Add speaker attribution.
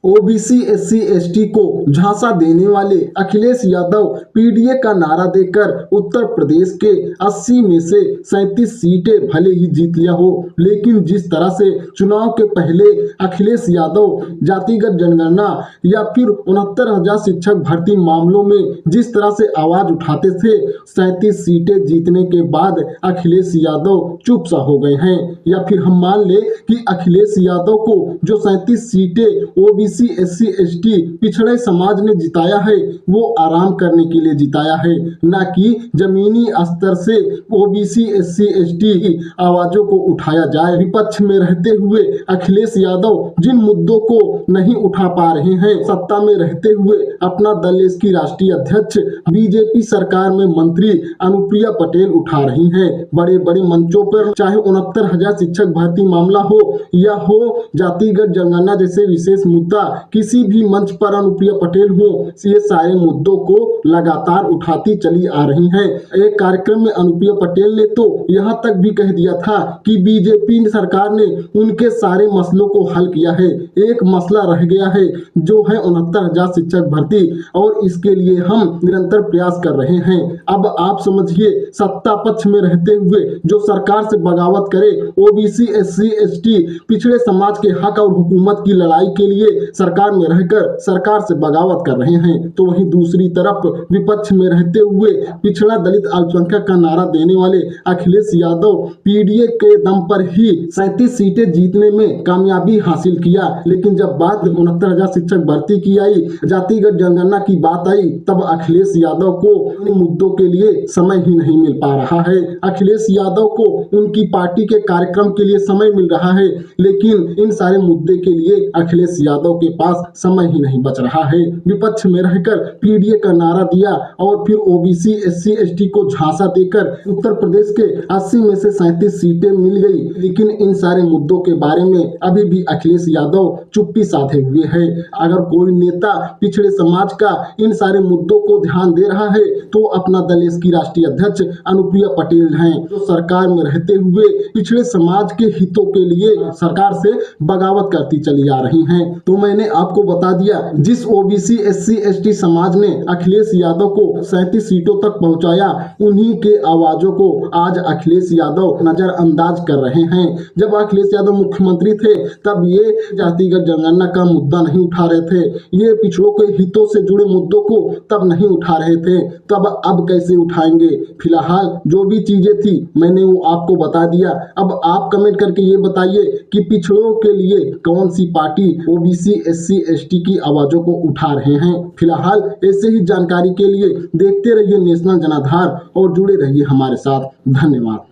Speaker 1: OBC SC ST को झांसा देने वाले अखिलेश यादव पीडीए का नारा देकर उत्तर प्रदेश के 80 में से 37 सीटें भले ही जीत लिया हो, लेकिन जिस तरह से चुनाव के पहले अखिलेश यादव जातिगत जनगणना या फिर 69,000 शिक्षक भर्ती मामलों में जिस तरह से आवाज उठाते थे, 37 सीटें जीतने के बाद अखिलेश यादव चुप सा हो गए हैं। या फिर हम मान ले कि अखिलेश यादव को जो 37 सीटें ओबीसी एससी एसटी पिछड़े समाज ने जिताया है, वो आराम करने के लिए जिताया है, ना कि जमीनी स्तर से ओबीसी एससी एसटी आवाजों को उठाया जाए। विपक्ष में रहते हुए अखिलेश यादव जिन मुद्दों को नहीं उठा पा रहे हैं, सत्ता में रहते हुए अपना दल की राष्ट्रीय अध्यक्ष बीजेपी सरकार में मंत्री अनुप्रिया पटेल उठा रही हैं। बड़े बड़े मंचों पर चाहे 69,000 शिक्षक भर्ती मामला हो या हो जातिगत जनगणना जैसे विशेष मुद्दा, किसी भी मंच पर अनुप्रिया पटेल हो, ये सारे मुद्दों को लगातार उठाती चली आ रही हैं। एक कार्यक्रम में अनुप्रिया पटेल ने तो यहाँ तक भी कह दिया था कि बीजेपी सरकार ने उनके सारे मसलों को हल किया है, एक मसला रह गया है जो है 69,000 शिक्षक भर्ती, और इसके लिए हम निरंतर प्रयास कर रहे हैं। अब आप समझिए, सत्ता पक्ष में रहते हुए जो सरकार से बगावत करे, ओबीसी एससी एसटी पिछड़े समाज के हक और हुकूमत की लड़ाई के लिए सरकार में रहकर सरकार से बगावत कर रहे हैं, तो वहीं दूसरी तरफ विपक्ष में रहते हुए पिछड़ा दलित अल्पसंख्यक का नारा देने वाले अखिलेश यादव पीडीए के दम पर ही 37 सीटें जीतने में कामयाबी हासिल किया। लेकिन जब बात 69,000 शिक्षक भर्ती की आई, जातिगत जनगणना की बात आई, तब अखिलेश यादव को इन मुद्दों के लिए समय ही नहीं मिल पा रहा है। अखिलेश यादव को उनकी पार्टी के कार्यक्रम के लिए समय मिल रहा है, लेकिन इन सारे मुद्दे के लिए अखिलेश यादव के पास समय ही नहीं बच रहा है। विपक्ष में रहकर पीडीए का नारा दिया और फिर ओबीसी एससी एसटी को झांसा देकर उत्तर प्रदेश के 80 में से 37 सीटें मिल गई, लेकिन इन सारे मुद्दों के बारे में अभी भी अखिलेश यादव चुप्पी साधे हुए है। अगर कोई नेता पिछड़े समाज का इन सारे मुद्दों को ध्यान दे रहा है, तो अपना दल की राष्ट्रीय अध्यक्ष अनुप्रिया पटेल हैं, जो सरकार में रहते हुए पिछड़े समाज के हितों के लिए सरकार से बगावत करती चली आ रही हैं। तो मैंने आपको बता दिया, जिस ओबीसी एससी एसटी समाज ने अखिलेश यादव को 37 सीटों तक पहुंचाया, उन्हीं के आवाजों को आज अखिलेश यादव नजरअंदाज कर रहे हैं। जब अखिलेश यादव मुख्यमंत्री थे, तब ये जातिगत जनगणना का मुद्दा नहीं उठा रहे थे, ये पिछड़ों के हितों से जुड़े मुद्दों को तब नहीं उठा रहे थे, तब अब कैसे उठाएंगे। फिलहाल जो भी चीजें थी मैंने वो आपको बता दिया। अब आप कमेंट करके ये बताइए कि पिछड़ों के लिए कौन सी पार्टी ओबीसी एससी एसटी की आवाजों को उठा रहे हैं। फिलहाल ऐसे ही जानकारी के लिए देखते रहिए नेशनल जनाधार और जुड़े रहिए हमारे साथ। धन्यवाद।